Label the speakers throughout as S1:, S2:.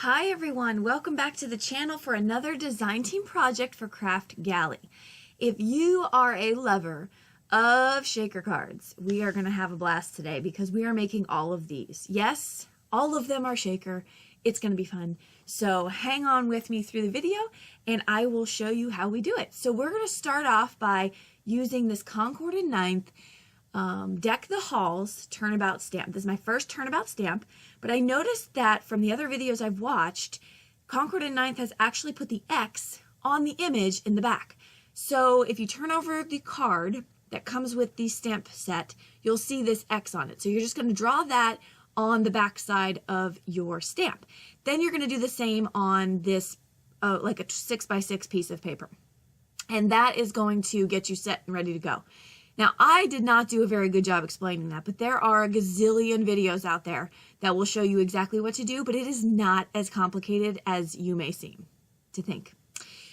S1: Hi everyone, welcome back to the channel for another design team project for Kraftgali. If you are a lover of shaker cards, we are going to have a blast today because we are making all of these. Yes, all of them are shaker. It's going to be fun. So hang on with me through the video and I will show you how we do it. So we're going to start off by using this Concord and 9th Deck the Halls Turnabout stamp. This is my first Turnabout stamp, but I noticed that from the other videos I've watched, Concord and 9th has actually put the X on the image in the back. So if you turn over the card that comes with the stamp set, you'll see this X on it. So you're just going to draw that on the back side of your stamp. Then you're going to do the same on this like a 6x6 piece of paper. And that is going to get you set and ready to go. Now, I did not do a very good job explaining that, but there are a gazillion videos out there that will show you exactly what to do, but it is not as complicated as you may seem to think.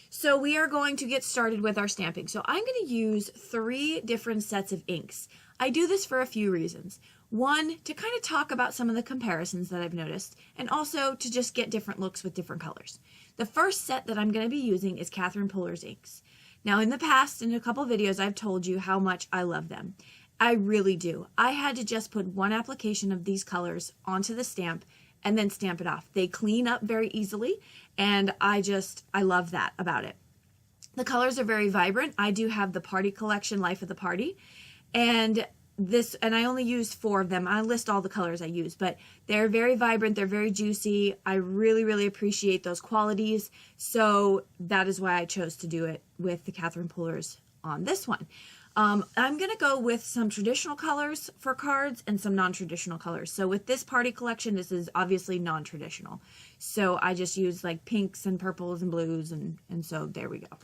S1: So we are going to get started with our stamping. So I'm going to use 3 different sets of inks. I do this for a few reasons. One, to kind of talk about some of the comparisons that I've noticed, and also to just get different looks with different colors. The first set that I'm going to be using is Catherine Puller's inks. Now, in the past, in a couple videos, I've told you how much I love them. I really do. I had to just put one application of these colors onto the stamp and then stamp it off. They clean up very easily, and I love that about it. The colors are very vibrant. I do have the Party Collection Life of the Party, and I only used 4 of them. I list all the colors I use, but they're very vibrant. They're very juicy. I really, really appreciate those qualities. So that is why I chose to do it with the Catherine Puller's on this one. I'm going to go with some traditional colors for cards and some non-traditional colors. So with this Party Collection, this is obviously non-traditional. So I just use like pinks and purples and blues, and so there we go.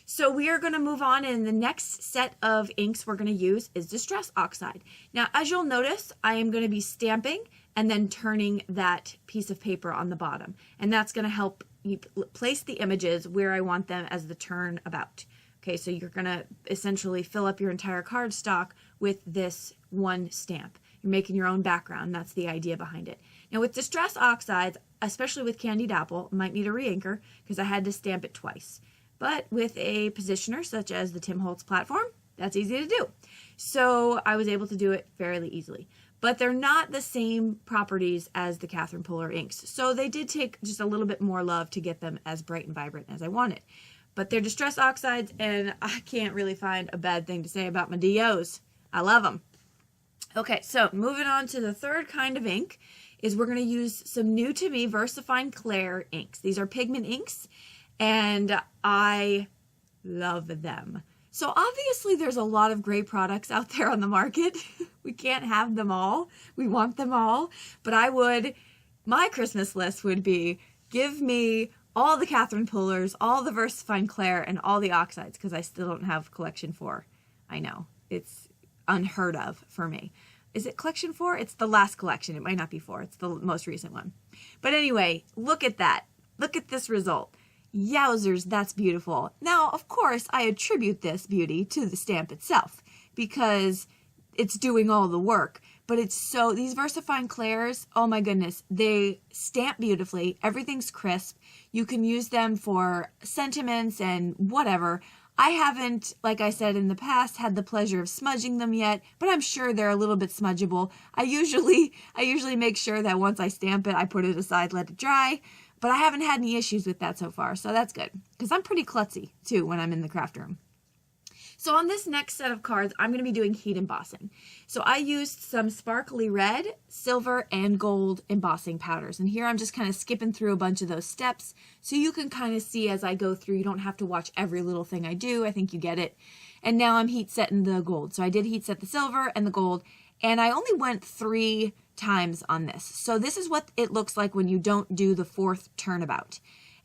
S1: So we are going to move on, and the next set of inks we're going to use is Distress Oxide. Now, as you'll notice, I am going to be stamping and then turning that piece of paper on the bottom. And that's going to help you place the images where I want them as the turnabout. Okay, so you're going to essentially fill up your entire cardstock with this one stamp. You're making your own background. That's the idea behind it. Now, with Distress Oxides, especially with Candied Apple, I might need a re-inker because I had to stamp it twice. But with a positioner such as the Tim Holtz platform, that's easy to do. So I was able to do it fairly easily. But they're not the same properties as the Catherine Puller inks. So they did take just a little bit more love to get them as bright and vibrant as I wanted. But they're Distress Oxides, and I can't really find a bad thing to say about my DOs. I love them. Okay, so moving on to the third kind of ink is we're going to use some new to me Versifying Clair inks. These are pigment inks, and I love them. So obviously there's a lot of great products out there on the market. We can't have them all. We want them all. But my Christmas list would be, give me all the Catherine Pullers, all the Versifying Clair, and all the Oxides, because I still don't have collection 4. I know, it's unheard of for me. Is it collection 4? It's the last collection. It might not be 4. It's the most recent one. But anyway, look at that. Look at this result. Yowzers, that's beautiful. Now, of course, I attribute this beauty to the stamp itself because it's doing all the work. But these Versifying Clairs, oh my goodness, they stamp beautifully. Everything's crisp. You can use them for sentiments and whatever. I haven't, like I said in the past, had the pleasure of smudging them yet, but I'm sure they're a little bit smudgeable. I usually make sure that once I stamp it, I put it aside, let it dry. But I haven't had any issues with that so far, so that's good. Because I'm pretty klutzy, too, when I'm in the craft room. So on this next set of cards, I'm going to be doing heat embossing. So I used some sparkly red, silver, and gold embossing powders. And here I'm just kind of skipping through a bunch of those steps so you can kind of see as I go through. You don't have to watch every little thing I do. I think you get it. And now I'm heat setting the gold. So I did heat set the silver and the gold, and I only went 3 times on this. So this is what it looks like when you don't do the 4th turnabout.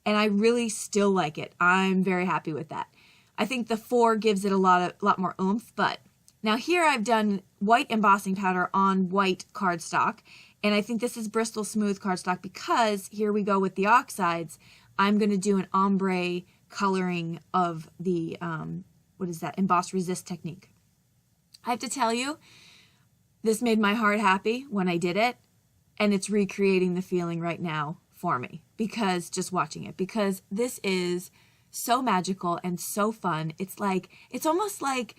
S1: And I really still like it. I'm very happy with that. I think the 4 gives it a lot more oomph, but now here I've done white embossing powder on white cardstock, and I think this is Bristol Smooth cardstock because here we go with the Oxides. I'm going to do an ombre coloring of the, emboss resist technique. I have to tell you, this made my heart happy when I did it, and it's recreating the feeling right now for me because just watching it, because this is so magical and so fun. It's almost like,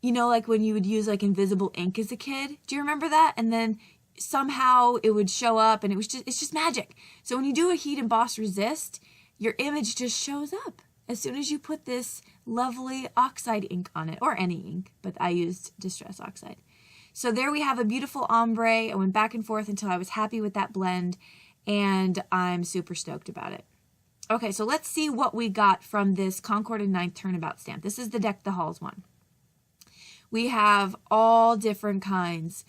S1: you know, like when you would use like invisible ink as a kid. Do you remember that? And then somehow it would show up and it's just magic. So when you do a heat emboss resist, your image just shows up as soon as you put this lovely Oxide ink on it, or any ink, but I used Distress Oxide. So there we have a beautiful ombre. I went back and forth until I was happy with that blend, and I'm super stoked about it. Okay, so let's see what we got from this Concord and 9th Turnabout stamp. This is the Deck the Halls one. We have all different kinds.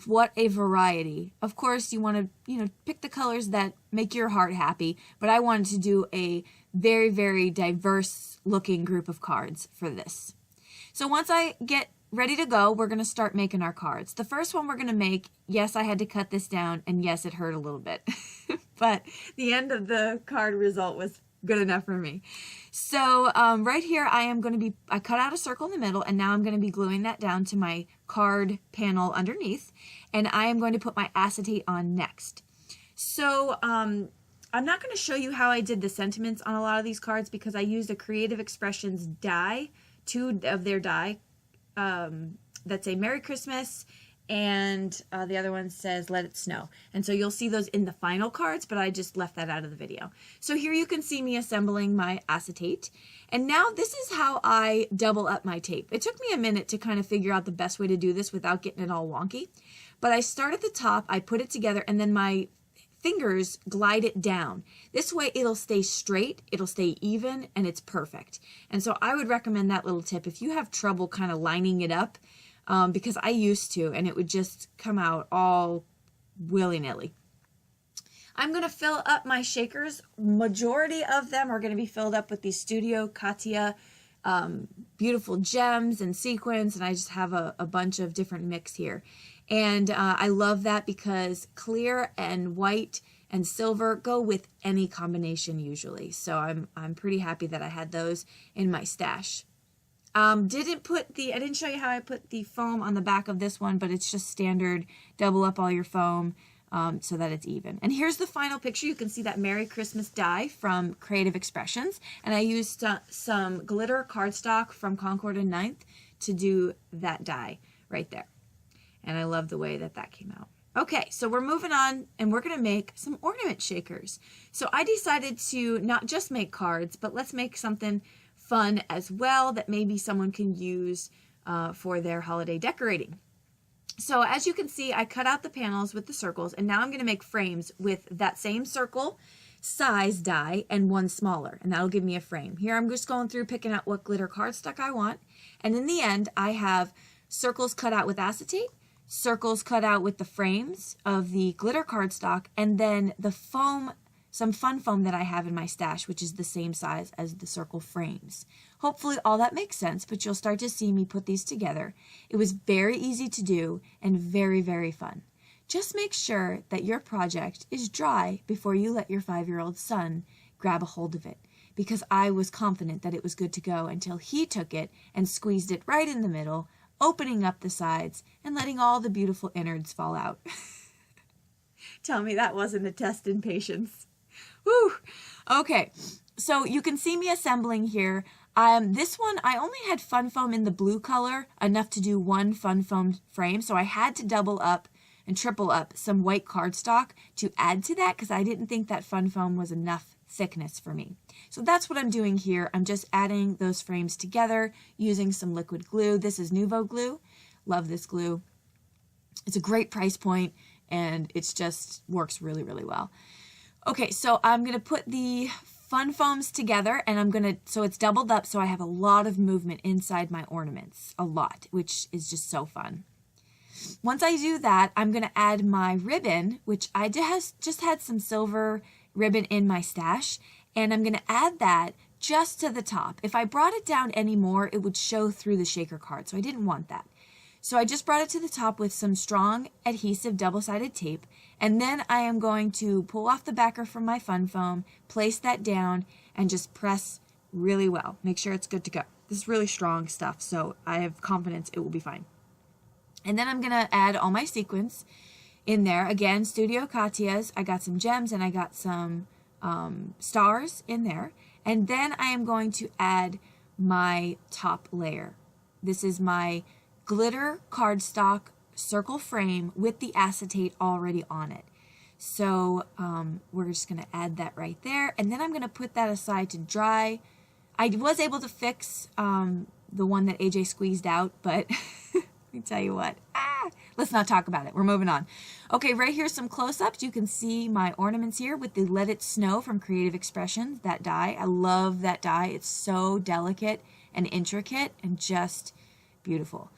S1: What a variety. Of course, you want to, you know, pick the colors that make your heart happy, but I wanted to do a very, very diverse looking group of cards for this. So once I get ready to go, we're going to start making our cards. The first one we're going to make, yes, I had to cut this down, and yes, it hurt a little bit, but the end of the card result was good enough for me. So right here, I cut out a circle in the middle, and now I'm going to be gluing that down to my card panel underneath, and I am going to put my acetate on next. So I'm not going to show you how I did the sentiments on a lot of these cards because I used a Creative Expressions die, 2 of their die, that say Merry Christmas, and the other one says Let It Snow. And so you'll see those in the final cards, but I just left that out of the video. So here you can see me assembling my acetate. And now this is how I double up my tape. It took me a minute to kind of figure out the best way to do this without getting it all wonky. But I start at the top, I put it together, and then my fingers glide it down. This way it'll stay straight, it'll stay even, and it's perfect. And so I would recommend that little tip if you have trouble kind of lining it up, because I used to, and it would just come out all willy-nilly. I'm going to fill up my shakers. Majority of them are going to be filled up with these Studio Katia beautiful gems and sequins, and I just have a bunch of different mix here. And I love that because clear and white and silver go with any combination usually. So I'm pretty happy that I had those in my stash. I didn't show you how I put the foam on the back of this one, but it's just standard, double up all your foam so that it's even. And here's the final picture. You can see that Merry Christmas die from Creative Expressions. And I used some glitter cardstock from Concord and 9th to do that die right there. And I love the way that that came out. Okay, so we're moving on, and we're going to make some ornament shakers. So I decided to not just make cards, but let's make something fun as well that maybe someone can use for their holiday decorating. So as you can see, I cut out the panels with the circles, and now I'm going to make frames with that same circle size die and one smaller, and that'll give me a frame. Here I'm just going through picking out what glitter cardstock I want, and in the end I have circles cut out with acetate, circles cut out with the frames of the glitter cardstock, and then the foam, some fun foam that I have in my stash, which is the same size as the circle frames. Hopefully all that makes sense, but you'll start to see me put these together. It was very easy to do and very, very fun. Just make sure that your project is dry before you let your 5-year-old son grab a hold of it, because I was confident that it was good to go until he took it and squeezed it right in the middle, opening up the sides and letting all the beautiful innards fall out. Tell me that wasn't a test in patience. Woo! Okay, so you can see me assembling here. This one, I only had fun foam in the blue color, enough to do one fun foam frame, so I had to double up and triple up some white cardstock to add to that because I didn't think that fun foam was enough thickness for me. So that's what I'm doing here. I'm just adding those frames together using some liquid glue. This is Nuvo glue. Love this glue. It's a great price point and it just works really, really well. Okay, so I'm going to put the fun foams together, and so it's doubled up so I have a lot of movement inside my ornaments, a lot, which is just so fun. Once I do that, I'm going to add my ribbon, which I just had some silver ribbon in my stash, and I'm going to add that just to the top. If I brought it down any more, it would show through the shaker card, so I didn't want that. So I just brought it to the top with some strong adhesive double-sided tape, and then I am going to pull off the backer from my fun foam, place that down, and just press really well. Make sure it's good to go. This is really strong stuff, so I have confidence it will be fine. And then I'm going to add all my sequins in there. Again, Studio Katia's. I got some gems and I got some stars in there. And then I am going to add my top layer. This is my glitter cardstock circle frame with the acetate already on it. So we're just going to add that right there. And then I'm going to put that aside to dry. I was able to fix the one that AJ squeezed out, but let me tell you what. Let's not talk about it. We're moving on. Okay, right here, some close-ups. You can see my ornaments here with the Let It Snow from Creative Expressions, that die. I love that die. It's so delicate and intricate and just beautiful.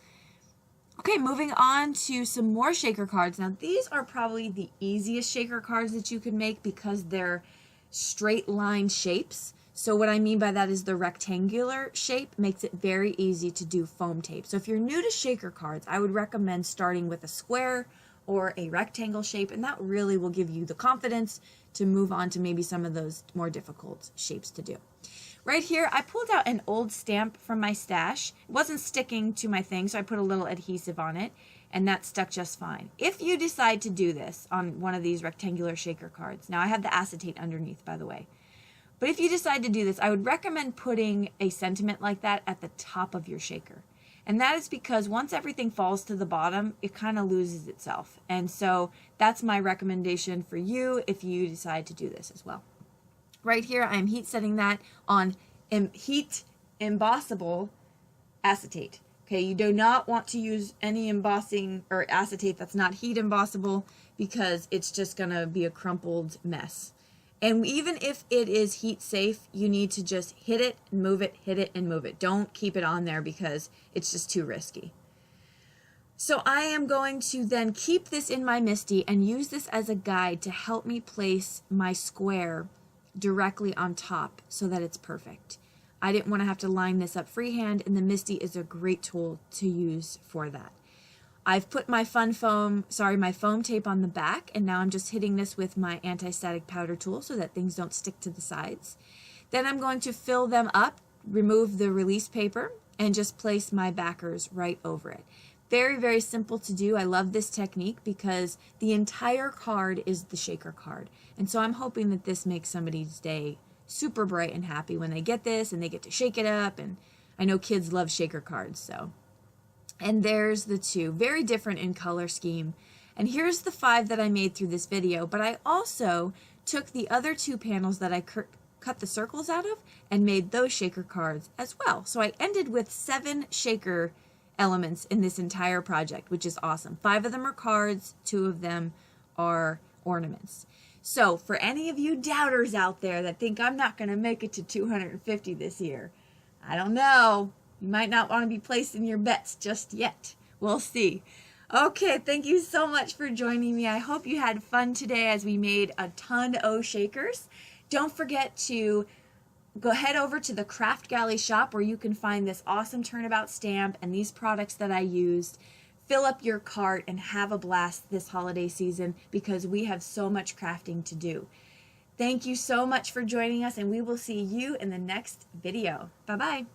S1: Okay, moving on to some more shaker cards. Now, these are probably the easiest shaker cards that you can make because they're straight line shapes. So what I mean by that is the rectangular shape makes it very easy to do foam tape. So if you're new to shaker cards, I would recommend starting with a square or a rectangle shape, and that really will give you the confidence to move on to maybe some of those more difficult shapes to do. Right here, I pulled out an old stamp from my stash. It wasn't sticking to my thing, so I put a little adhesive on it, and that stuck just fine. If you decide to do this on one of these rectangular shaker cards, now I have the acetate underneath, by the way, but if you decide to do this, I would recommend putting a sentiment like that at the top of your shaker. And that is because once everything falls to the bottom, it kind of loses itself. And so that's my recommendation for you if you decide to do this as well. Right here, I'm heat setting that on heat embossable acetate. Okay, you do not want to use any embossing or acetate that's not heat embossable because it's just going to be a crumpled mess. And even if it is heat safe, you need to just hit it and move it, hit it and move it. Don't keep it on there because it's just too risky. So I am going to then keep this in my MISTI and use this as a guide to help me place my square directly on top so that it's perfect. I didn't want to have to line this up freehand, and the MISTI is a great tool to use for that. I've put my foam tape on the back, and now I'm just hitting this with my anti-static powder tool so that things don't stick to the sides. Then I'm going to fill them up, remove the release paper, and just place my backers right over it. Very, very simple to do. I love this technique because the entire card is the shaker card. And so I'm hoping that this makes somebody's day super bright and happy when they get this and they get to shake it up. And I know kids love shaker cards, so. And there's the two, very different in color scheme. And here's the 5 that I made through this video, but I also took the other 2 panels that I cut the circles out of and made those shaker cards as well. So I ended with 7 shaker elements in this entire project, which is awesome. 5 of them are cards, 2 of them are ornaments. So for any of you doubters out there that think I'm not going to make it to 250 this year, I don't know. You might not want to be placing your bets just yet. We'll see. Okay, thank you so much for joining me. I hope you had fun today as we made a ton of shakers. Don't forget to head over to the Kraftgali shop where you can find this awesome Turnabout stamp and these products that I used. Fill up your cart and have a blast this holiday season because we have so much crafting to do. Thank you so much for joining us, and we will see you in the next video. Bye-bye.